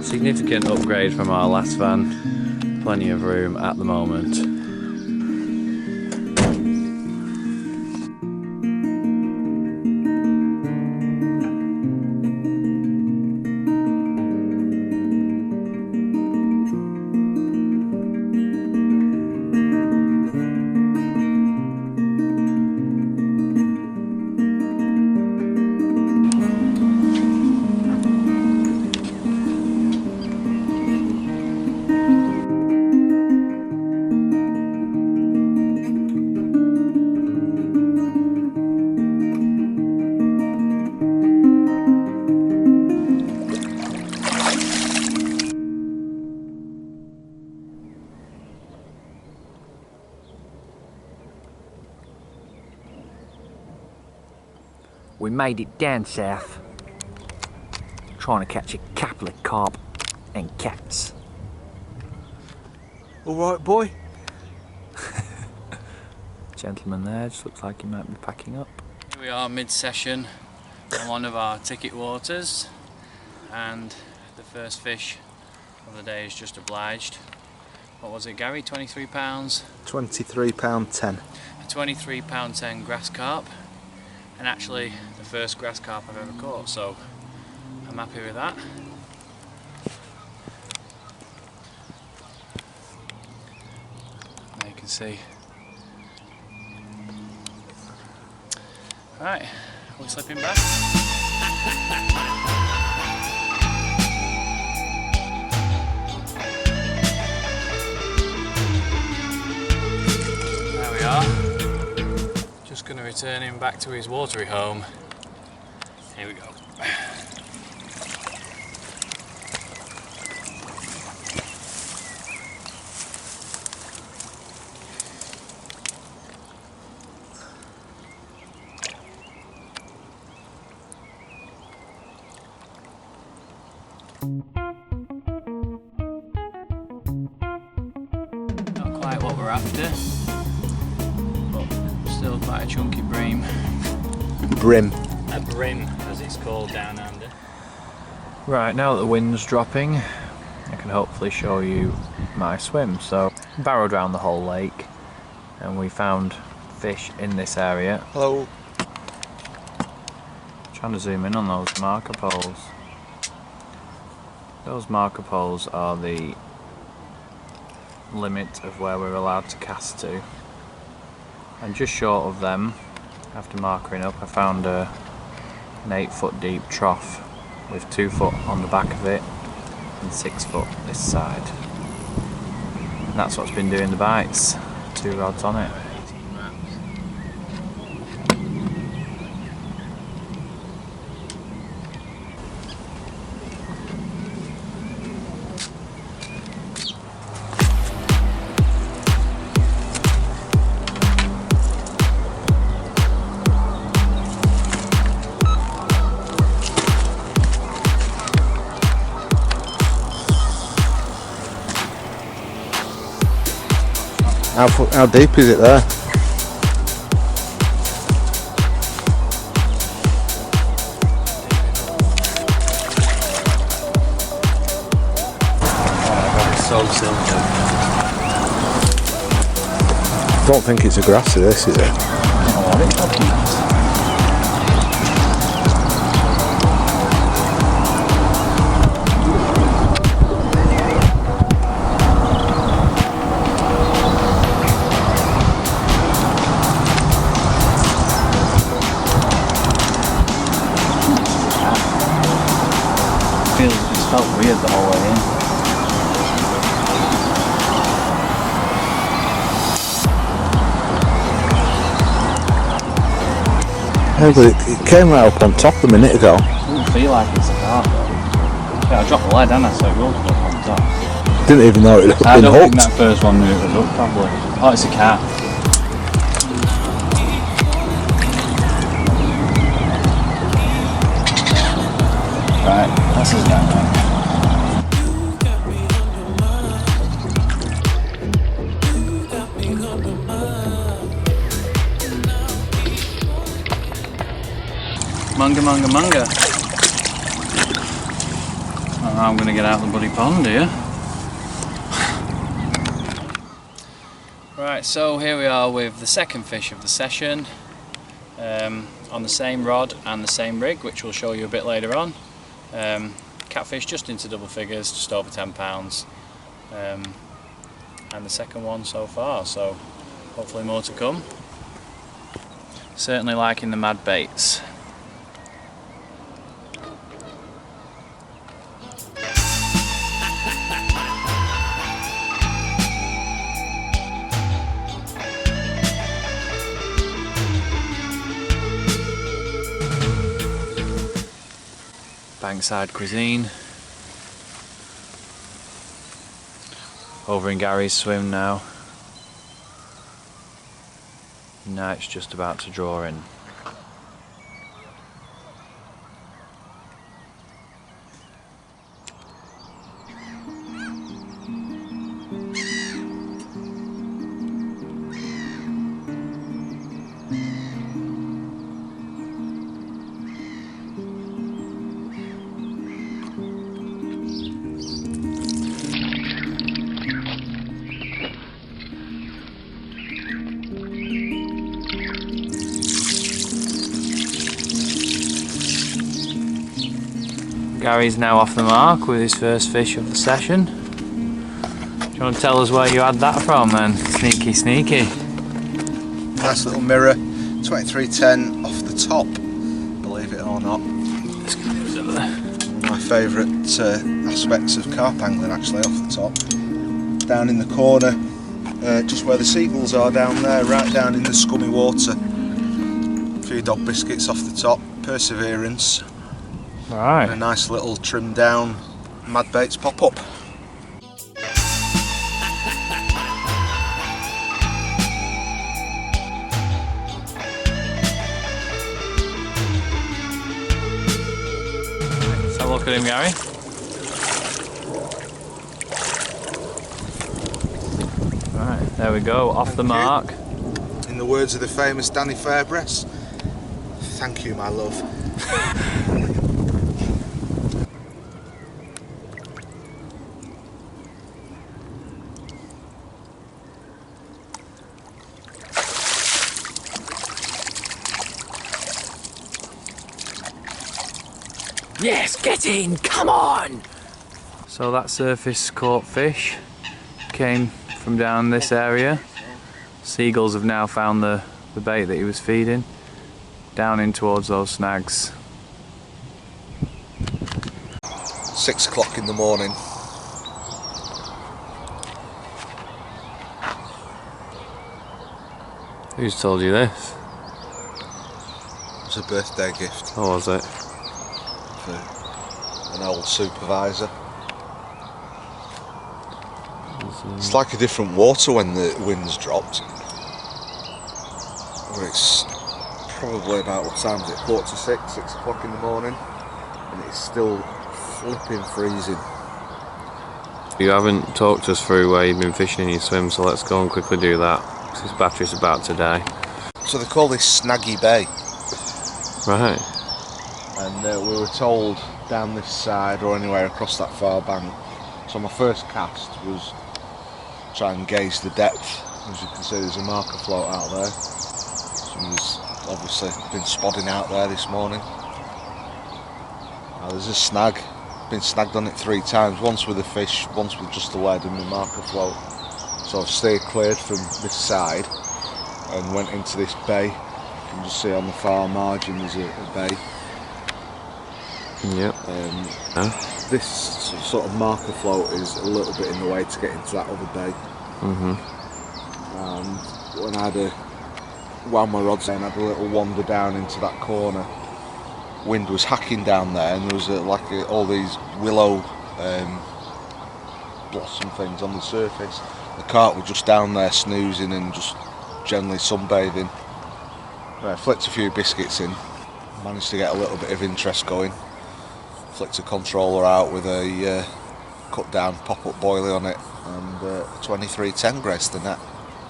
Significant upgrade from our last van. Plenty of room at the moment. We made it down south, trying to catch a couple of carp and cats. Alright, boy? Gentleman there just looks like he might be packing up. Here we are mid-session on one of our ticket waters, and the first fish of the day is just obliged. What was it, Gary? £23? £23.10. A £23.10 grass carp, and actually the first grass carp I've ever caught, so I'm happy with that. There you can see. Right, we're slipping back. There we are. Just going to return him back to his watery home. Here we go. Not quite what we're after, but still quite a chunky bream. Brim. A brim, as it's called down under. Right, now that the wind's dropping, I can hopefully show you my swim. So, barrowed around the whole lake, and we found fish in this area. Hello. Trying to zoom in on those marker poles. Those marker poles are the limit of where we're allowed to cast to, and just short of them, after markering up, I found an 8 foot deep trough with 2 foot on the back of it and 6 foot this side, and that's what's been doing the bites. 2 rods on it. How deep is it there? So silky. Don't think it's a grassy, this, is it? It felt weird the whole way in. Yeah, but it came right up on top a minute ago. It doesn't feel like it's a carp though. Yeah, I dropped the lead, didn't I? So it will come up on top. Didn't even know it had been hooked. I don't think that first one knew it was hooked probably. Oh, it's a carp. Right, that's his guy now. Manga, manga, manga. Oh, I'm going to get out the bloody pond here. Right, so here we are with the second fish of the session, on the same rod and the same rig, which we'll show you a bit later on. Catfish just into double figures, just over £10, and the second one so far, so hopefully more to come. Certainly liking the mad baits. Bankside cuisine. Over in Gary's swim now. Night's just about to draw in. Gary's now off the mark with his first fish of the session. Do you want to tell us where you had that from then? Sneaky, sneaky. Nice little mirror, 2310 off the top, believe it or not. One of my favourite aspects of carp angling, actually, off the top. Down in the corner, just where the seagulls are down there, right down in the scummy water. A few dog biscuits off the top, perseverance. Right. And a nice little trimmed down mad baits pop up. Let's have a look at him, Gary. Right, there we go, off the mark. In the words of the famous Danny Fairbreast, thank you, my love. Yes, get in, come on! So that surface caught fish came from down this area. Seagulls have now found the bait that he was feeding, down in towards those snags. 6 o'clock in the morning. Who's told you this? It was a birthday gift Oh, was it? for an old supervisor. It's like a different water when the wind's dropped. Well, it's probably about, what time is it? 5:45, 6 o'clock in the morning, and it's still flipping freezing. You haven't talked us through where you've been fishing in your swim, so let's go and quickly do that, because his battery's about to die. So they call this Snaggy Bay. Right. And we were told down this side or anywhere across that far bank. So my first cast was try and gauge the depth. As you can see, there's a marker float out there. Someone's obviously been spodding out there this morning. Now there's a snag. Been snagged on it 3 times, once with a fish, once with just a lead and the marker float. So I've stayed cleared from this side and went into this bay. You can just see on the far margin there's a bay. Yep. This sort of marker float is a little bit in the way to get into that other bay. And when I had wound my rods in, I had a little wander down into that corner. Wind was hacking down there, and there was all these willow blossom things on the surface. The carp were just down there snoozing and just generally sunbathing. I flicked a few biscuits in, managed to get a little bit of interest going. Flicked a controller out with a cut down pop-up boilie on it, and 2310 graced the net.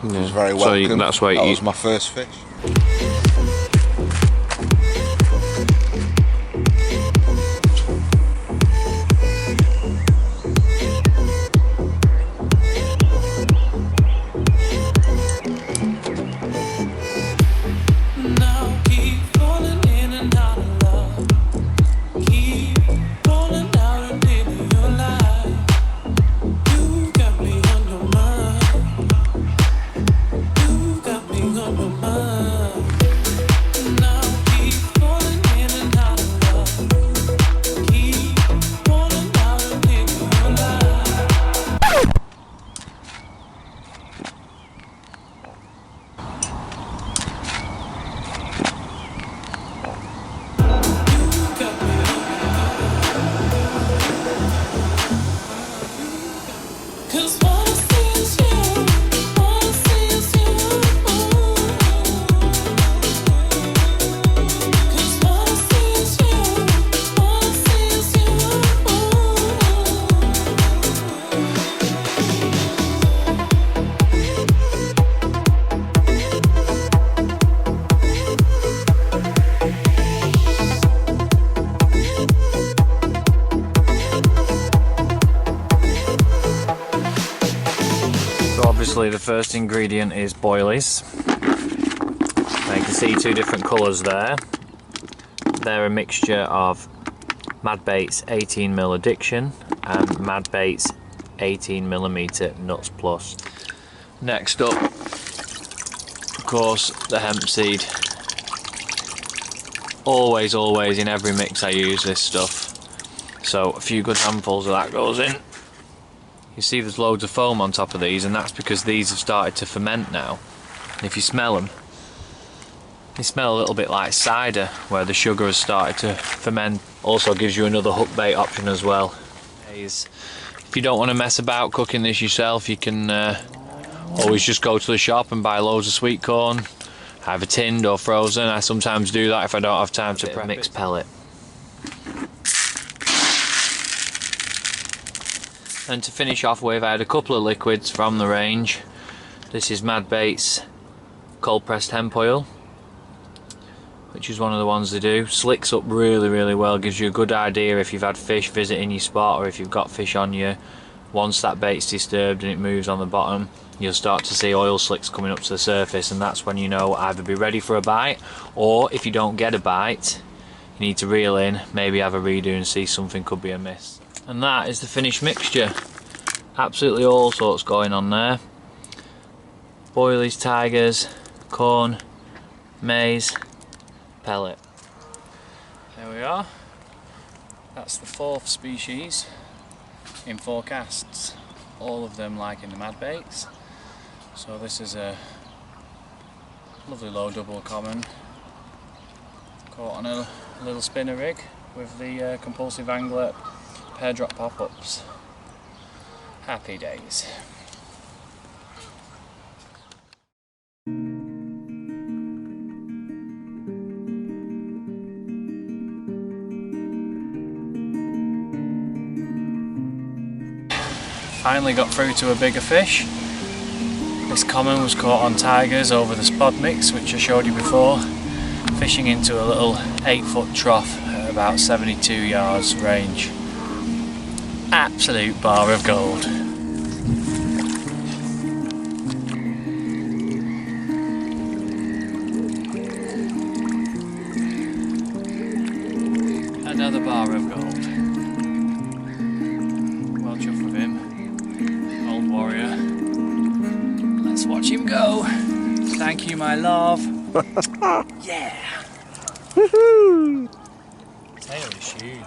It was very welcome. So that was my first fish. Obviously the first ingredient is boilies. Now you can see two different colours there. They're a mixture of Mad Bait's 18mm Addiction and Mad Bait's 18mm Nuts Plus. Next up, of course, the hemp seed. Always in every mix I use this stuff. So a few good handfuls of that goes in. You see there's loads of foam on top of these, and that's because these have started to ferment now. And if you smell them, they smell a little bit like cider, where the sugar has started to ferment. Also gives you another hook bait option as well. If you don't want to mess about cooking this yourself, you can always just go to the shop and buy loads of sweet corn, either tinned or frozen. I sometimes do that if I don't have time to prep. Mixed pellet. And to finish off with, I had a couple of liquids from the range. This is Mad Bait's cold pressed hemp oil, which is one of the ones they do. Slicks up really well, gives you a good idea if you've had fish visiting your spot or if you've got fish on you. Once that bait's disturbed and it moves on the bottom, you'll start to see oil slicks coming up to the surface, and that's when you know either be ready for a bite, or if you don't get a bite, you need to reel in, maybe have a redo and see something could be amiss. And that is the finished mixture. Absolutely all sorts going on there. Boilies, tigers, corn, maize, pellet. There we are. That's the 4th species in 4 casts. All of them liking the Mad Baits. So this is a lovely low double common. Caught on a little spinner rig with the compulsive angler pair drop pop-ups. Happy days. Finally got through to a bigger fish. This common was caught on tigers over the spod mix, which I showed you before, fishing into a little 8-foot trough at about 72 yards range. Absolute bar of gold. Another bar of gold. Well chuffed with him. Old warrior. Let's watch him go. Thank you, my love. Yeah. Woohoo! Tail is huge.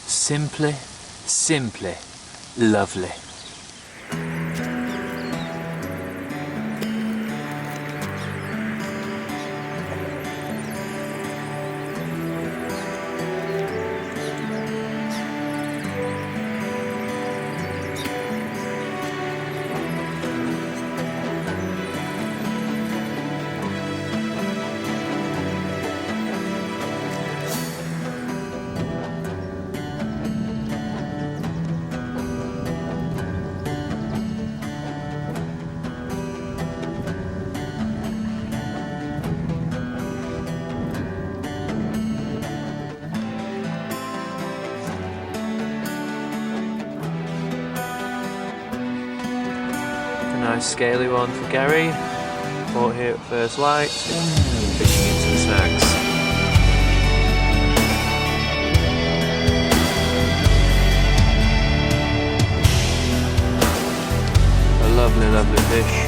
Simply lovely. Nice scaly one for Gary. Caught here at first light. Fishing into the snags. A lovely fish.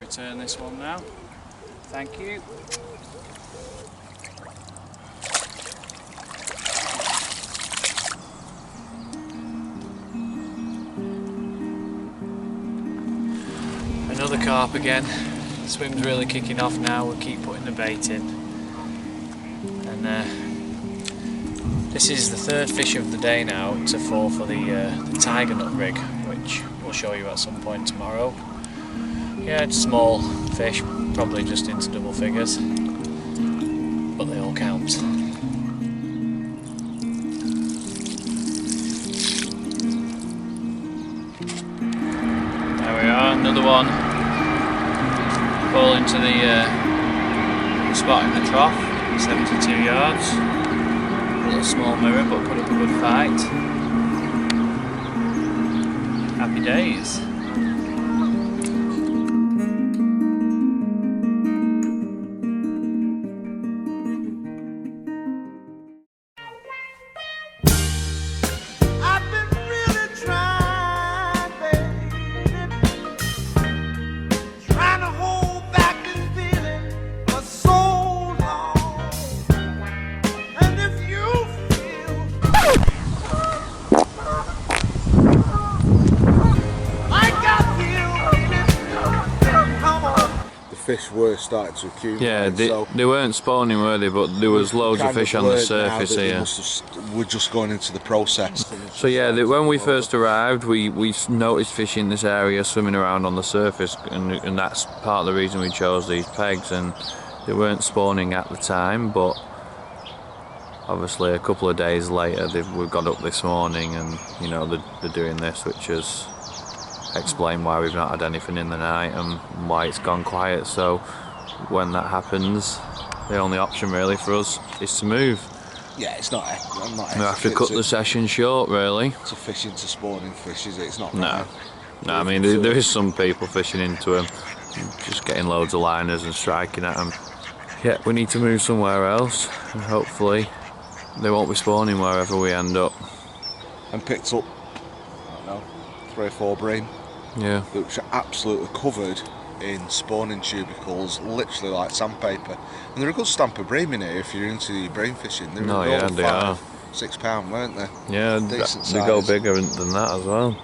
Return this one now. Thank you. Another carp again. The swim's really kicking off now. We'll keep putting the bait in. And This is the third fish of the day now to fall for the tiger nut rig, which we'll show you at some point tomorrow. Yeah, it's small fish, probably just into double figures, but they all count. There we are, another one. Fall into the spot in the trough, 72 yards. A little small mirror, but put up a good fight. Happy days. Fish were starting to accumulate. Yeah, they weren't spawning, were they? But there was loads of fish on the surface here. We're just going into the process. So yeah, when we first arrived, we noticed fish in this area swimming around on the surface, and that's part of the reason we chose these pegs. And they weren't spawning at the time, but obviously a couple of days later, we got up this morning, and you know they're doing this, which is explain why we've not had anything in the night and why it's gone quiet. So when that happens, the only option really for us is to move. Yeah, it's not. I'm not. We have to cut the session short, really. To fish into spawning fish, is it? It's not. No, no. I mean, there is some people fishing into them, just getting loads of liners and striking at them. Yeah, we need to move somewhere else, and hopefully they won't be spawning wherever we end up. And picked up, I don't know, 3 or 4 bream. Yeah. Which are absolutely covered in spawning tubercles, literally like sandpaper. And they're a good stamp of bream in here if you're into your bream fishing. They're yeah, they are. £6, weren't they? Yeah, they go bigger than that as well.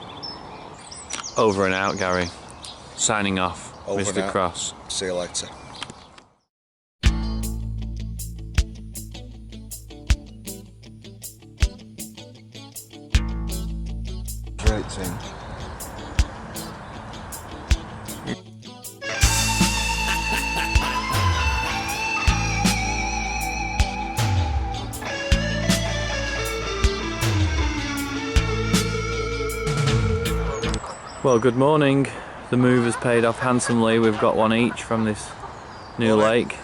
Over and out, Gary. Signing off, Over Mr. Cross. See you later. Great team. Well, good morning. The move has paid off handsomely. We've got one each from this new lake.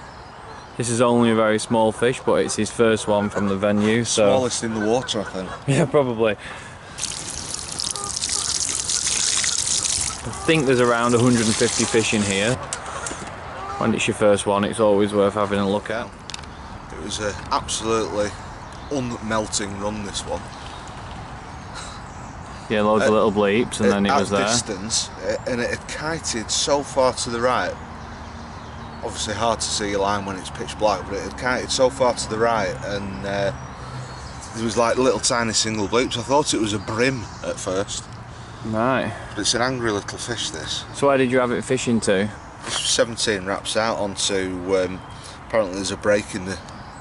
This is only a very small fish, but it's his first one from the venue. So smallest in the water, I think. Yeah, probably. I think there's around 150 fish in here. When it's your first one, it's always worth having a look at. It was an absolutely unmelting run, this one. Yeah, loads of little bleeps, and then it was there. At distance, and it had kited so far to the right. Obviously hard to see a line when it's pitch black, but it had kited so far to the right, and there was like little tiny single bleeps. I thought it was a brim at first. Right. But it's an angry little fish, this. So where did you have it fishing to? 17 wraps out onto, apparently there's a break in the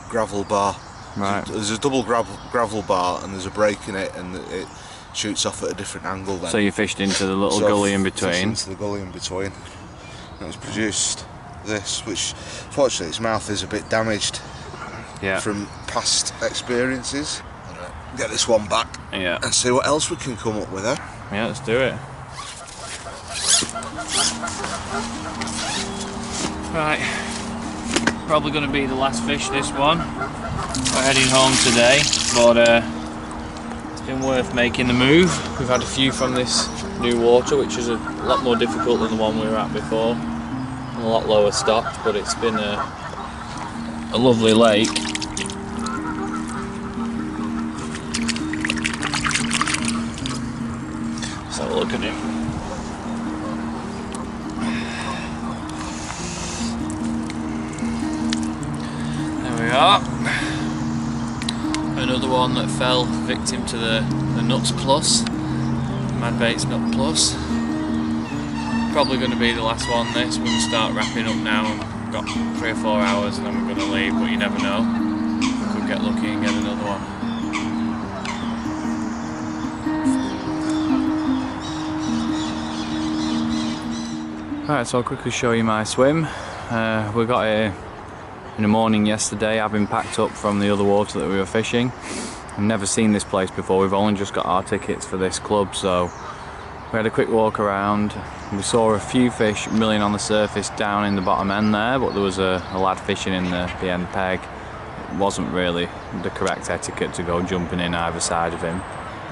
gravel bar. Right. There's a double gravel bar, and there's a break in it, and it shoots off at a different angle then. So you fished into the little gully in between? Into the gully in between. And it's produced this, which fortunately its mouth is a bit damaged from past experiences. Get this one back and see what else we can come up with, eh? Yeah, let's do it. Right, probably going to be the last fish, this one. We're heading home today, but it's been worth making the move. We've had a few from this new water, which is a lot more difficult than the one we were at before, and a lot lower stocked, but it's been a lovely lake. Let's have a look at him. There we are. Another one that fell victim to the Nuts Plus, Mad Baits Nut Plus. Probably going to be the last one this. We're going to start wrapping up now. We've got 3 or 4 hours and then we're going to leave, but you never know. We could get lucky and get another one. Alright, so I'll quickly show you my swim. We got here in the morning yesterday, having packed up from the other water that we were fishing. I've never seen this place before, we've only just got our tickets for this club, so we had a quick walk around. We saw a few fish milling on the surface down in the bottom end there, but there was a lad fishing in the end peg. It wasn't really the correct etiquette to go jumping in either side of him.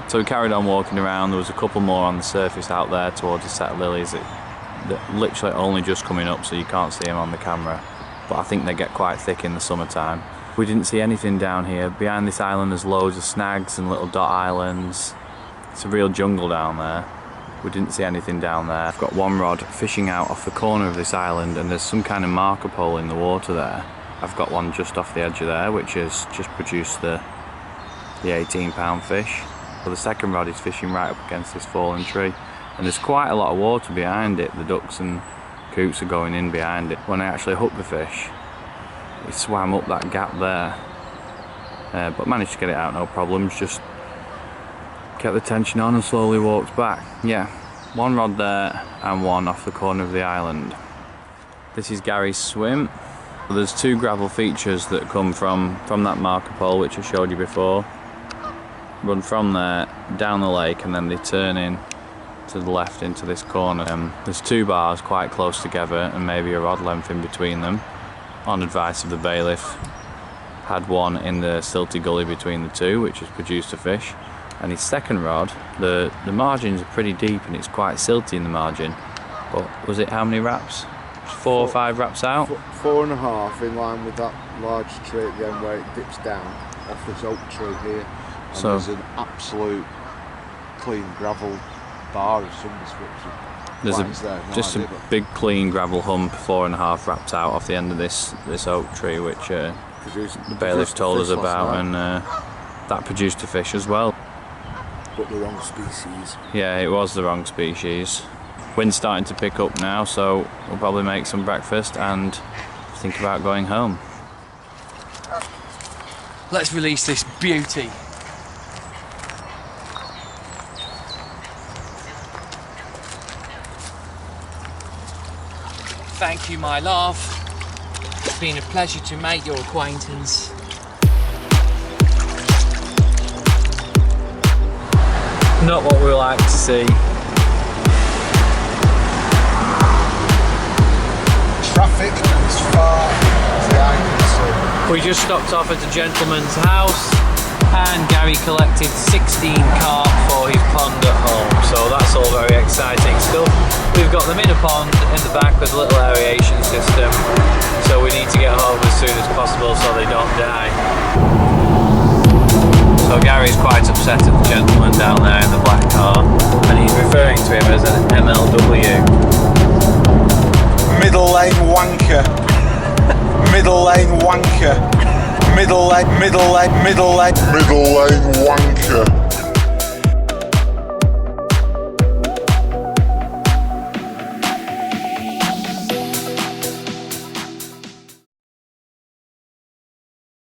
So we carried on walking around. There was a couple more on the surface out there towards the set of lilies that literally only just coming up, so you can't see them on the camera, but I think they get quite thick in the summertime. We didn't see anything down here. Behind this island there's loads of snags and little dot islands. It's a real jungle down there. We didn't see anything down there. I've got one rod fishing out off the corner of this island, and there's some kind of marker pole in the water there. I've got one just off the edge of there which has just produced the 18-pound fish. But the second rod is fishing right up against this fallen tree. And there's quite a lot of water behind it. The ducks and coots are going in behind it. When I actually hooked the fish, it swam up that gap there. But managed to get it out no problems, just kept the tension on and slowly walked back. Yeah, one rod there and one off the corner of the island. This is Gary's swim. There's two gravel features that come from that marker pole which I showed you before. Run from there down the lake and then they turn in to the left into this corner. There's two bars quite close together and maybe a rod length in between them. On advice of the bailiff, had one in the silty gully between the two which has produced a fish. And his second rod, the margins are pretty deep and it's quite silty in the margin. But was it how many wraps? 4 or 5 wraps out? 4.5 in line with that large tree at the end where it dips down off this oak tree here. And so there's an absolute clean gravel bar of some description. There's just a big clean gravel hump, 4.5 wraps out off the end of this oak tree which the bailiff told us about, and that produced a fish as well. But the wrong species. Yeah, it was the wrong species. Wind's starting to pick up now, so we'll probably make some breakfast and think about going home. Let's release this beauty. Thank you, my love. It's been a pleasure to make your acquaintance. Not what we like to see. Traffic as far as the eye can see. We just stopped off at a gentleman's house and Gary collected 16 carp for his pond at home, so that's all very exciting stuff. We've got them in a pond in the back with a little aeration system, so we need to get home as soon as possible so they don't die. So Gary's quite upset at the gentleman down there in the black car, and he's referring to him as an MLW. Middle lane wanker. Middle lane wanker. Middle lane wanker.